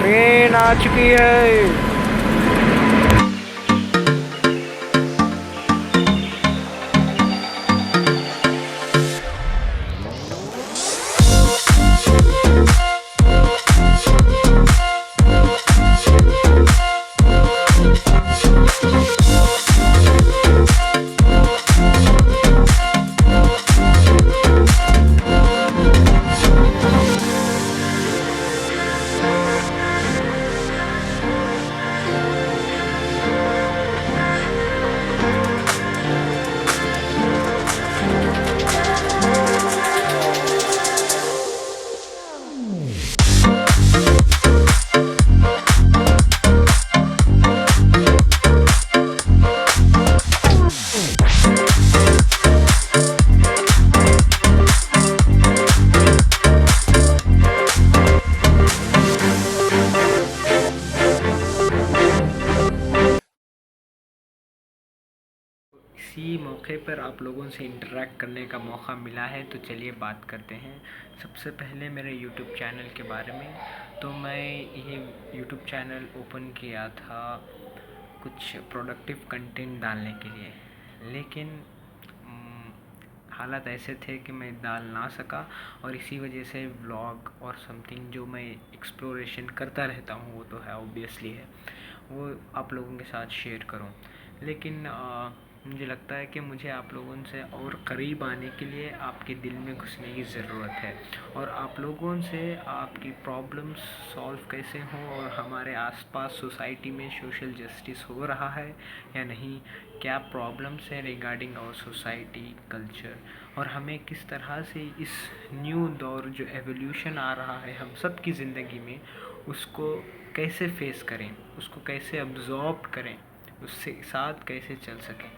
Train आ चुकी है। इसी मौके पर आप लोगों से इंटरेक्ट करने का मौका मिला है, तो चलिए बात करते हैं। सबसे पहले मेरे यूट्यूब चैनल के बारे में। तो मैं ये यूट्यूब चैनल ओपन किया था कुछ प्रोडक्टिव कंटेंट डालने के लिए, लेकिन हालात ऐसे थे कि मैं डाल ना सका, और इसी वजह से व्लॉग और समथिंग जो मैं एक्सप्लोरेशन करता रहता हूँ वो तो है ऑब्वियसली है, वो आप लोगों के साथ शेयर करूँ। लेकिन मुझे लगता है कि मुझे आप लोगों से और करीब आने के लिए आपके दिल में घुसने की ज़रूरत है, और आप लोगों से आपकी प्रॉब्लम्स सॉल्व कैसे हों, और हमारे आसपास सोसाइटी में सोशल जस्टिस हो रहा है या नहीं, क्या प्रॉब्लम्स हैं रिगार्डिंग आवर सोसाइटी कल्चर, और हमें किस तरह से इस न्यू दौर जो एवोल्यूशन आ रहा है हम सब की ज़िंदगी में, उसको कैसे फेस करें, उसको कैसे अब्जॉर्ब करें, उससे साथ कैसे चल सकें।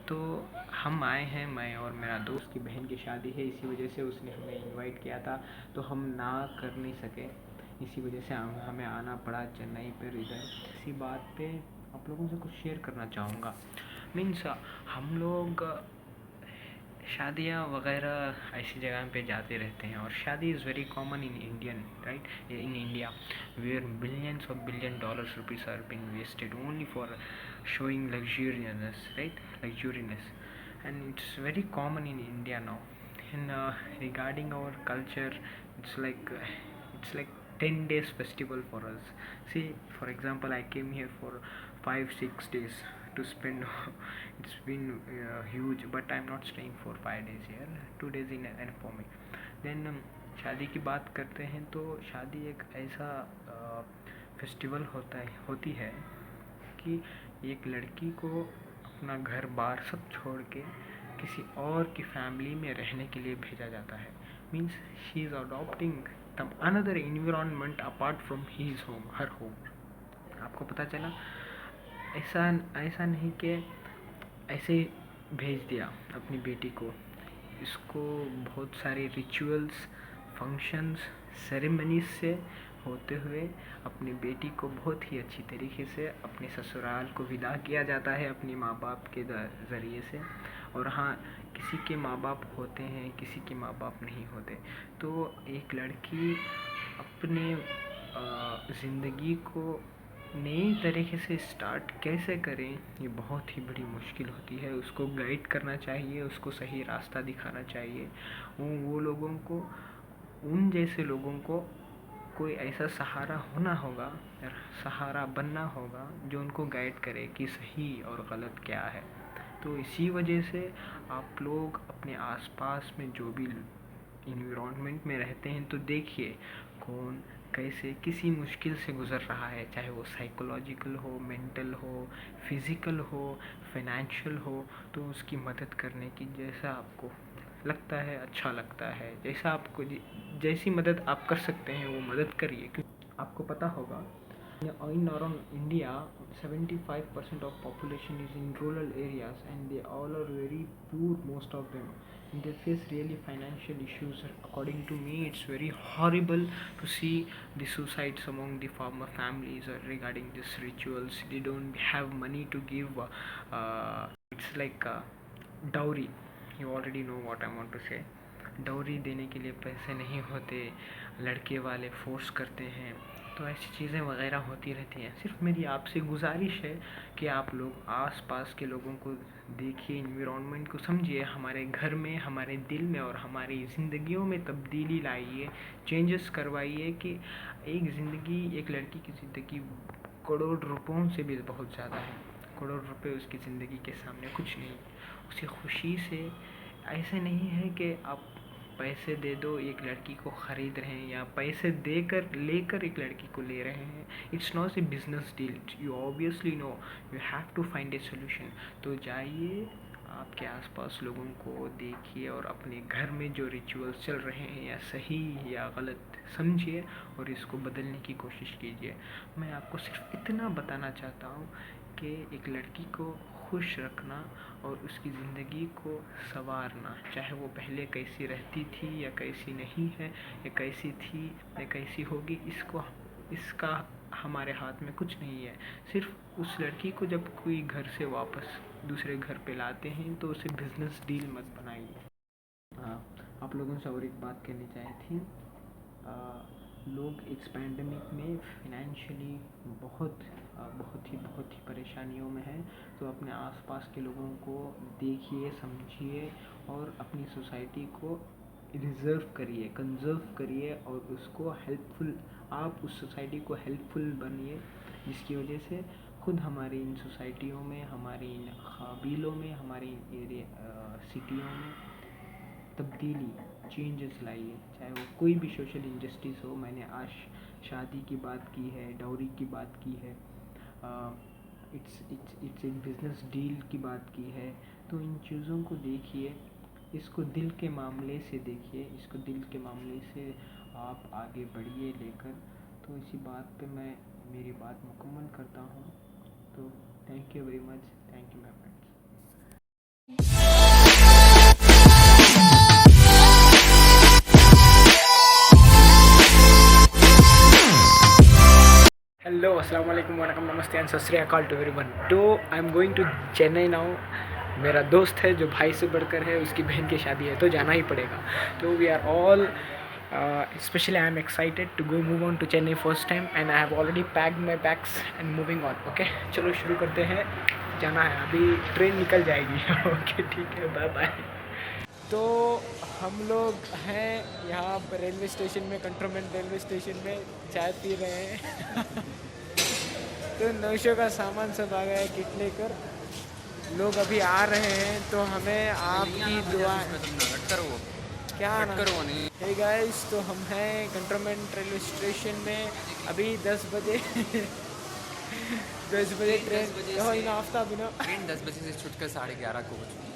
तो हम आए हैं, मैं और मेरा दोस्त की बहन की शादी है, इसी वजह से उसने हमें इनवाइट किया था, तो हम ना कर नहीं सके, इसी वजह से हमें आना पड़ा चेन्नई पर इधर। इसी बात पे आप लोगों से कुछ शेयर करना चाहूँगा। मीन्स हम लोग शादियाँ वगैरह ऐसी जगह पे जाते रहते हैं, और शादी is very common in Indian right, in India where billions of billion dollars rupees are being wasted only for showing luxuriousness, right? Luxuriousness, and it's very common in India now. And regarding our culture, it's like 10 days festival for us. See, for example, I came here for 5-6 days to spend. It's been huge, but I'm not staying for 5 days here. 2 days in and for me. Then शादी की बात करते हैं, तो शादी एक ऐसा festival होती है कि एक लड़की को अपना घर बार सब छोड़ के किसी और की फैमिली में रहने के लिए भेजा जाता है। Means she is adopting another environment apart from his home, her home. आपको पता चला, ऐसा ऐसा नहीं कि ऐसे भेज दिया अपनी बेटी को, इसको बहुत सारे रिचुअल्स, फंक्शंस, सेरेमनीज से होते हुए अपनी बेटी को बहुत ही अच्छी तरीके से अपने ससुराल को विदा किया जाता है अपने माँ बाप के ज़रिए से। और हाँ, किसी के माँ बाप होते हैं, किसी के माँ बाप नहीं होते, तो एक लड़की अपने ज़िंदगी को नई तरीके से स्टार्ट कैसे करें, ये बहुत ही बड़ी मुश्किल होती है। उसको गाइड करना चाहिए, उसको सही रास्ता दिखाना चाहिए। वो लोगों को, उन जैसे लोगों को कोई ऐसा सहारा होना होगा, सहारा बनना होगा जो उनको गाइड करे कि सही और गलत क्या है। तो इसी वजह से आप लोग अपने आसपास में जो भी इन्वायरमेंट में रहते हैं, तो देखिए कौन कैसे किसी मुश्किल से गुज़र रहा है, चाहे वो साइकोलॉजिकल हो, मेंटल हो, फिज़िकल हो, फाइनेंशियल हो, तो उसकी मदद करने की जैसा आपको लगता है, अच्छा लगता है, जैसा आपको जैसी मदद आप कर सकते हैं वो मदद करिए। क्योंकि आपको पता होगा, in around India, 75% of population is in rural areas, and they all are very poor, most of them, and they face really financial issues. According to me, it's very horrible to see the suicides among the farmer families regarding these rituals. They don't have money to give. It's like dowry. You already know what I want to say. Dowry देने के लिए पैसे नहीं होते, लड़के वाले force करते हैं, तो ऐसी चीज़ें वगैरह होती रहती हैं। सिर्फ मेरी आपसे गुजारिश है कि आप लोग आसपास के लोगों को देखिए, इन्वायरमेंट को समझिए, हमारे घर में, हमारे दिल में और हमारी ज़िंदगियों में तब्दीली लाइए, चेंजेस करवाइए कि एक ज़िंदगी, एक लड़की की ज़िंदगी करोड़ रुपयों से भी बहुत ज़्यादा है। करोड़ रुपए उसकी ज़िंदगी के सामने कुछ नहीं। उसे खुशी से, ऐसे नहीं है कि आप पैसे दे दो एक लड़की को ख़रीद रहे हैं या पैसे देकर लेकर एक लड़की को ले रहे हैं। It's not a business deal, you obviously know, you have to find a solution. तो जाइए, आपके आसपास लोगों को देखिए और अपने घर में जो रिचुअल्स चल रहे हैं या सही या गलत समझिए और इसको बदलने की कोशिश कीजिए। मैं आपको सिर्फ इतना बताना चाहता हूँ कि एक लड़की को खुश रखना और उसकी ज़िंदगी को संवारना, चाहे वो पहले कैसी रहती थी या कैसी नहीं है, या कैसी थी या कैसी होगी, इसका हमारे हाथ में कुछ नहीं है। सिर्फ उस लड़की को जब कोई घर से वापस दूसरे घर पे लाते हैं तो उसे बिजनेस डील मत बनाइए। आप लोगों से और एक बात कहनी चाहिए थी। लोग इस पैंडमिक में फिनेंशियली बहुत ही परेशानियों में हैं। तो अपने आसपास के लोगों को देखिए, समझिए और अपनी सोसाइटी को रिज़र्व करिए, कंजर्व करिए और उसको हेल्पफुल, आप उस सोसाइटी को हेल्पफुल बनिए, जिसकी वजह से खुद हमारी इन सोसाइटियों में, हमारी इन कबीलों में, हमारी एरिया सिटियों में तब्दीली, चेंजेस लाइए। चाहे वो कोई भी सोशल इंजस्टिस हो। मैंने आज शादी की बात की है, डाउरी की बात की है, इट्स एक बिजनेस डील की बात की है। तो इन चीज़ों को देखिए, इसको दिल के मामले से देखिए, इसको दिल के मामले से आप आगे बढ़िए लेकर। तो इसी बात पे मैं मेरी बात मुकम्मल करता हूँ। तो thank you very much, thank you my friends. Hello, अस्सलाम वालेकुम, वरकम, नमस्ते एंड सत श्री अकाल टू एवरीवन। तो I am going to Chennai now. मेरा दोस्त है जो भाई से बढ़कर है, उसकी बहन की शादी है तो जाना ही पड़ेगा। तो we are all specially I am excited to go move on to Chennai first time and I have already packed my bags and moving on. Okay, चलो शुरू करते हैं। जाना है, अभी ट्रेन निकल जाएगी। ओके ठीक है, बाय बाय। तो हम लोग हैं यहाँ पर रेलवे स्टेशन में, कंटोनमेंट रेलवे स्टेशन में चाय पी रहे हैं। तो नौशो का सामान सब आ गया है किट लेकर, लोग अभी आ रहे हैं। तो हमें आपकी दुआ क्या ना। हे गाइस, तो हम हैं कंटोनमेंट रेलवे स्टेशन में, अभी 10 बजे 10 बजे ट्रेन आफ्ताब ना ट्रेन 10 बजे से छुटकर 11:30 को हो चुकी है।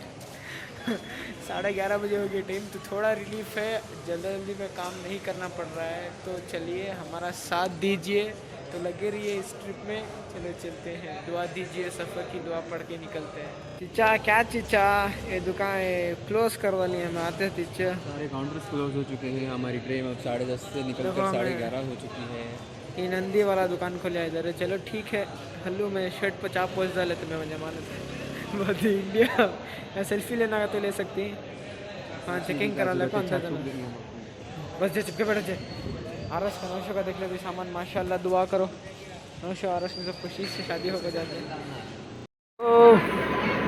11:30 बजे हो गया टाइम। तो थोड़ा रिलीफ है, जल्दी में काम नहीं करना पड़ रहा है। तो चलिए हमारा साथ दीजिए, तो लगे रहिए इस ट्रिप में। चलो चलते हैं, दुआ दीजिए, सफ़र की दुआ पढ़ के निकलते हैं। चिचा क्या चिचा, ये दुकान क्लोज करवा ली हमें आते चिचा। सारे काउंटर्स क्लोज हो चुके हैं। हमारी ट्रेन अब 10:30 से निकलकर 11:30 हो चुकी है। ये नंदी वाला दुकान खोलिया इधर। चलो ठीक है, हल्लू में शर्ट पर चाप पोच डाले तो मैं जमानत है। बहुत ही इंडिया या सेल्फी लेना का तो ले सकती हैं। हाँ, चेकिंग करा लो कौन था बस जे चिपके बैठे थे। आरस का नौशो का देख ले सामान, माशाल्लाह, दुआ करो। नौशो आरस में सब खुशी से शादी होकर जाते हैं।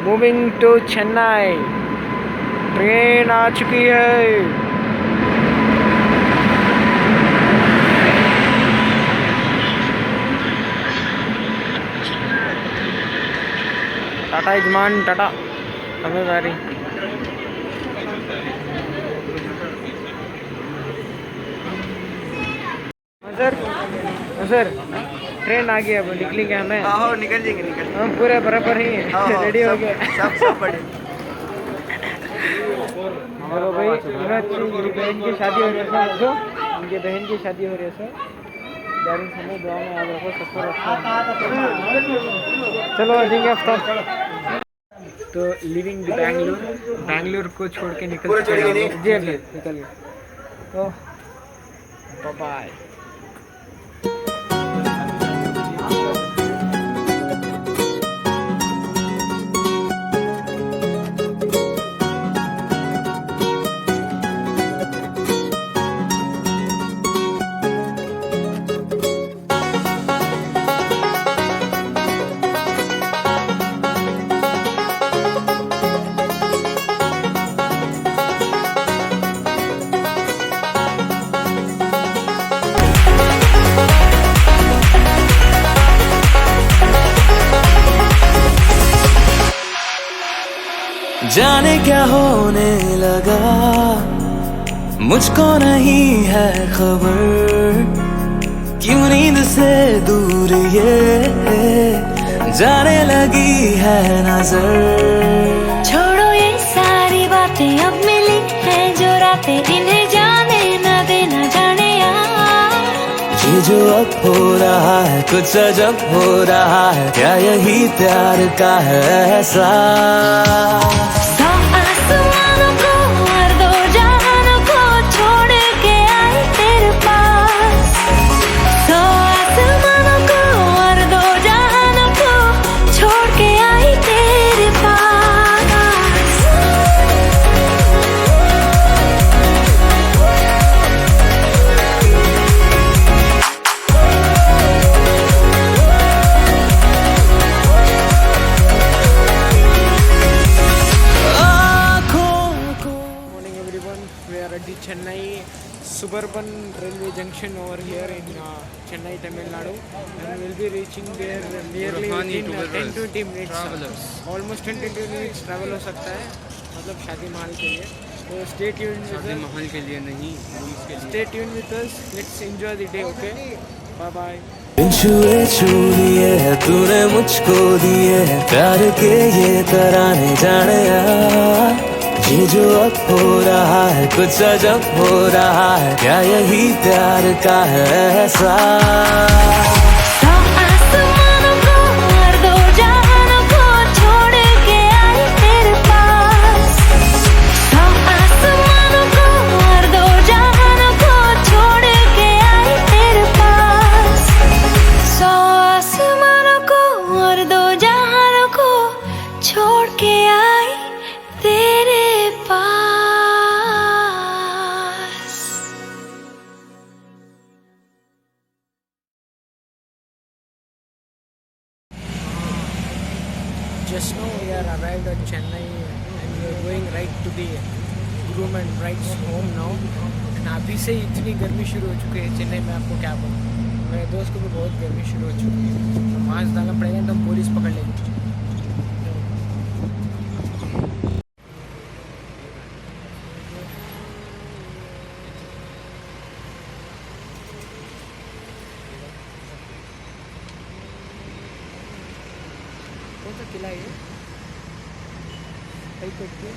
मूविंग टू चेन्नई, ट्रेन आ चुकी है। टाटा यजमान, टाटा, हमें बारी। सर ट्रेन आ गई, अब निकलेंगे हमें। हाँ, निकल जाएंगे। हम पूरे बराबर ही रेडी हो गए। सब बड़े। चलो भाई, मेरी बहन की शादी हो रही है जो उनकी बहन की शादी हो रही है सर। समय दुआ में याद रखो, सबको रखो। चलो आ जाएंगे आफ्ताब। तो लिविंग द बैंगलोर को छोड़ के निकल जी निकल गए। तो बाय। जाने क्या होने लगा, मुझको नहीं है खबर, क्यों नींद से दूर ये जाने लगी है नजर। छोड़ो ये सारी बातें, अब मिली हैं जो रातें, इन्हें जाने न देना जाने यार। ये जो अब हो रहा है कुछ अजब हो रहा है, क्या यही प्यार का है एहसास। सौ आसमानों को और दो जहानों को छोड़ के आई तेरे पास। सौ आसमानों को और दो जहानों को छोड़ के आई तेरे पास। Morning everyone, we are at the Chennai Suburban Railway Junction over here in Chennai, Tamil Nadu, and we'll be reaching there nearly within 10-20 minutes. Almost 10-20 minutes travel हो सकता है, मतलब शादी महल के लिए। तो stay tuned with us. महल के लिए नहीं, Stay tuned with us. Let's enjoy the day, okay? Bye bye. छुए छू लिए है तूने मुझको दिए है प्यार के ये तराने जाने यार। ये जो अब हो रहा है कुछ अजब हो रहा है, क्या यही प्यार का है एहसास। सौ आसमानों को और दो जहानों को छोड़ के आई तेरे पास। सौ आसमानों को और दो जहानों को छोड़ के आई तेरे पास। सौ आसमानों को और दो जहानों को छोड़ के आई तेरे पास। Just now we are arrived at Chennai and we are going right to the groom and bride's home now. And अभी से ही इतनी गर्मी शुरू हो चुकी है चेन्नई में, आपको क्या बोलूं। मेरे दोस्त को भी बहुत गर्मी शुरू हो चुकी है, तो मास्क डालना पड़ेगा, तो हम पुलिस पकड़ लेंगे। कौन सा किला है ये? हाईकोर्ट के?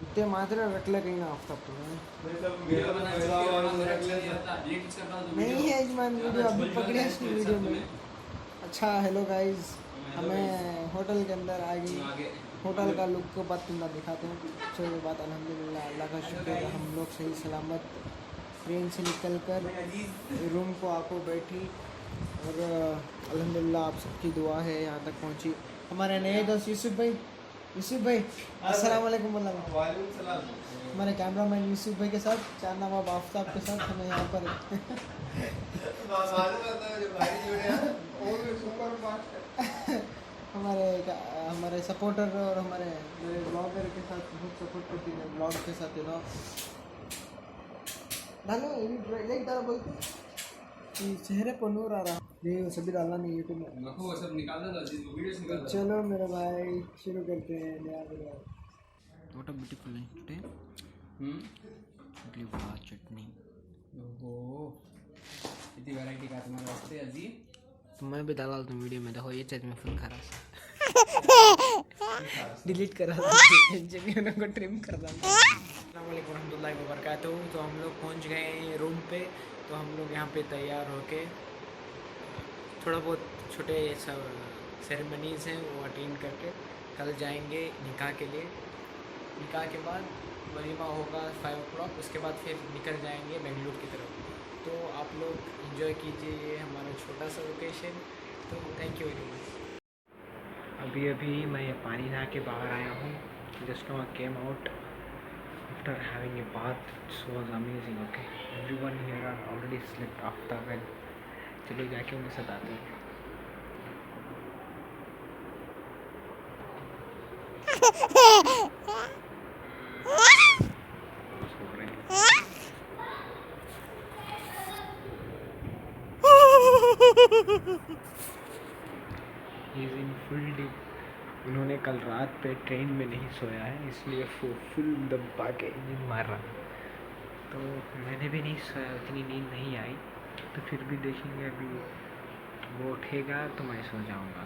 इतने मात्र रखला कहीं ना आफ्ताब तुम्हें नहीं है यजमान, वीडियो अभी पकड़े इसकी वीडियो में। अच्छा हेलो गाइस, हमें होटल के अंदर आ गई, होटल का लुक को बात तुम दिखाते हैं। चलो बात अल्हम्दुलिल्लाह, अल्लाह का शुक्र है, हम लोग सही सलामत ट्रेन से निकल कर रूम को आको बैठी, और अल्हम्दुलिल्लाह आप सबकी दुआ है यहाँ तक पहुँची। हमारे नए दोस्त यूसुफ भाई अस्सलाम वालेकुम। हमारे कैमरामैन यूसुफ भाई के साथ, चार नवाब आफ्ताब के साथ हमें यहाँ पर हमारे सपोर्टर और हमारे मेरे ब्लॉगर के साथ बहुत सपोर्ट करती है, ब्लॉग के साथ है ना। डालो बोलते चेहरे पर नूर आ रहा नहीं, वो सभी डालना नहीं यूट्यूब में, वो सब निकाल दो। चलो मेरे भाई शुरू करते हैं नया video. What a beautiful night today. Idli vada chutney. ओहो, इतनी वैरायटी का तुम्हारे वास्ते अजी। तो मैं भी डाला तुम वीडियो में, देखो ये चीज में फुल खरा डिलीट करा जमीनों को ट्रिम कर डाला। अस्सलाम वालेकुम रहमतुल्लाहि व बरकातहू। तो हम लोग पहुंच गए हैं रूम पे, तो हम लोग यहाँ पे तैयार होके थोड़ा बहुत छोटे सब सेरेमनीज़ हैं वो अटेंड करके कल जाएंगे निकाह के लिए। निकाह के बाद वलीमा होगा 5 o'clock, उसके बाद फिर निकल जाएंगे बेंगलुरु की तरफ। तो आप लोग एंजॉय कीजिए ये हमारा छोटा सा लोकेशन। तो थैंक यू वेरी मच। अभी मैं ये पानी नहा के बाहर आया हूँ, just now I came out after having a bath, it was amazing. Okay, everyone here are already slept after well चलो जाके उन्हें सताते हैं। सो रहे हैं। He's in full deep। उन्होंने कल रात पे ट्रेन में नहीं सोया है, इसलिए फुल दबा के इंजन मार रहा। तो मैंने भी नहीं सोया, उतनी नींद नहीं आई, तो फिर भी देखेंगे। अभी वो उठेगा तो मैं सो जाऊंगा।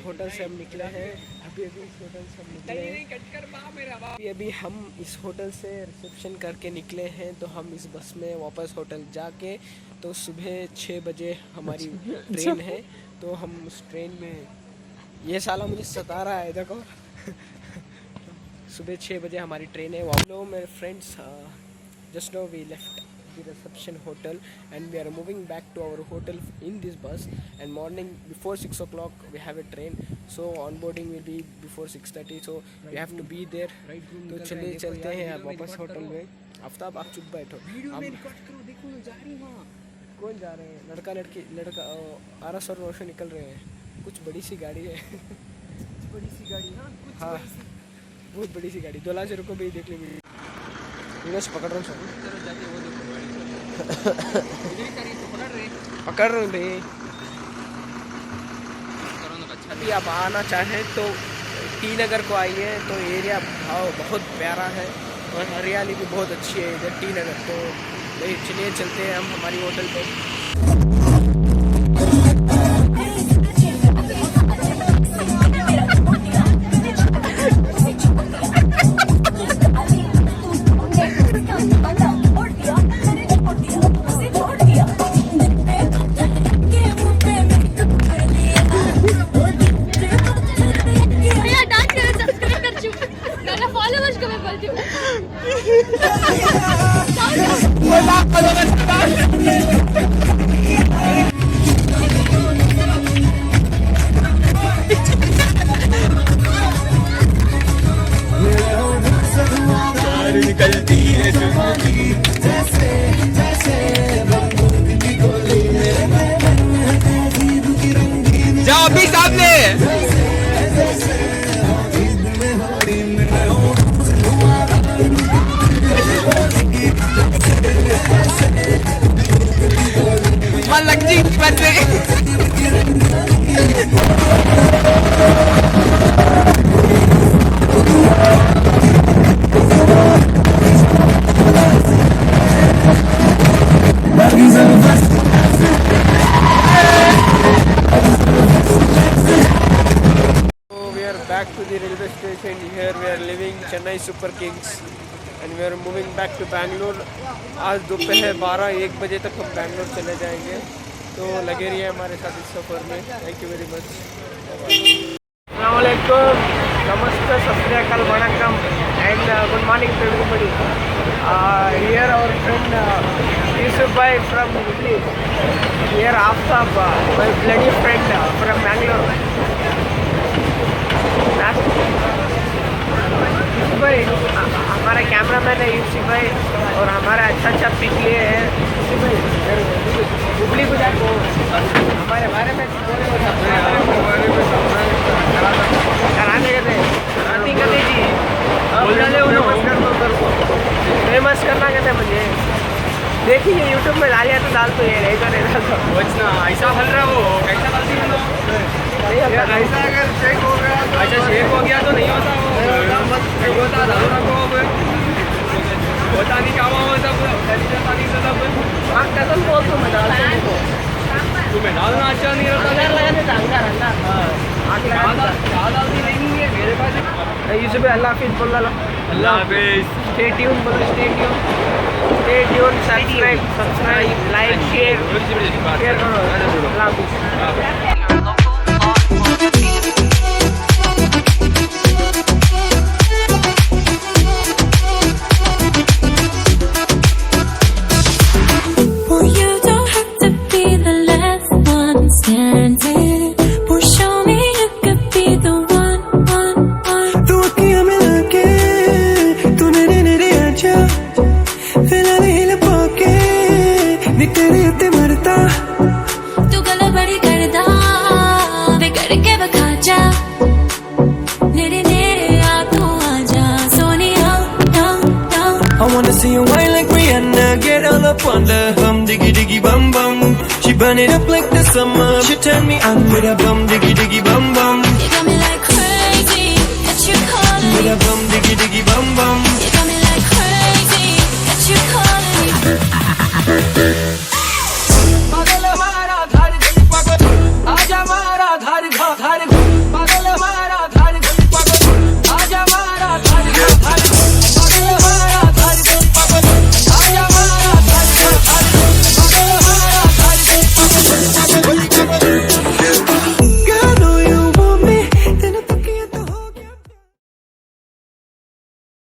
होटल से हम निकले हैं। अभी हम इस होटल से रिसेप्शन करके निकले हैं, तो हम इस बस में वापस होटल जाके, तो सुबह 6 बजे हमारी ट्रेन है। तो हम उस ट्रेन में, ये साला मुझे सता रहा है देखो सुबह 6 बजे हमारी ट्रेन है। हेलो मेरे friends, just now we left the reception hotel and we are moving back to our hotel in this bus, and morning before 6 o'clock we have a train, so onboarding will be before 6:30, so we have to be there। तो चलिए चलते हैं अब वापस hotel में। आफ्ताब आप चुप बैठो, कौन जा रहे हैं? लड़का लड़की, लड़का आरस और रोशन निकल रहे हैं। कुछ बड़ी सी गाड़ी है बड़ी सी गाड़ी, हाँ बहुत बड़ी सी गाड़ी। 2 लाख रुपये भी देख लेंगे। पकड़ रहा हूँ पकड़ रहे भाई। अभी आप आना चाहें तो टी नगर को आइए, तो एरिया बहुत प्यारा है और हरियाली भी बहुत अच्छी है इधर टी नगर। तो चलिए चलते हैं हम हमारी होटल पे। जाओ अभी सामने। लक्ष्मी बन back to the railway station. Here we are leaving Chennai Super Kings and we are moving back to Bangalore. आज दोपहर 12-1 बजे तक हम बैंगलोर चले जाएंगे, तो लगे रहिए हमारे साथ इस सफ़र में। Thank you very much. अस्सलाम वालेकुम, नमस्ते, सत श्री अकाल, वणक्कम and good morning to everybody. Here our friend Yusuf bhai from Delhi. Here Aftab, my bloody friend from Bangalore. भाई हमारा कैमरामैन है यूसुफ भाई और हमारा अच्छा पिक लिए है यूसुफ भाई। हुबली को जाको हमारे बारे में कराने के थे कभी जी फेमस करना कहते मुझे। देखिए यूट्यूब में डालिया तो डाल तो ये नहीं तो नहीं डालता ना। ऐसा हल रहा वो कैसा डालती है ऐसा अगर चेक हो गया तो अच्छा चेक हो गया तो नहीं होता वो होता डालो ना को होता नहीं क्या हुआ सब नहीं तो सब आँख कसम बोल तो मैं डालता हूँ तुम्हें डालना अच्छा नहीं रहता लगाने अंदर आँख लगा डालती नहीं है मेरे पास। यूसुफ भाई अल्लाह हाफिज़ बोल लो। अल्लाह हाफिज़। स्टे ट्यून बोलो, stay tune, subscribe like share करो। अल्लाह हाफिज़। I wanna see you whine like Rihanna, get all up on the bum diggy diggy bum bum. She burn it up like the summer. She turn me on with a bum diggy diggy bum bum. You got me like crazy, but you calling with a bum diggy diggy bum.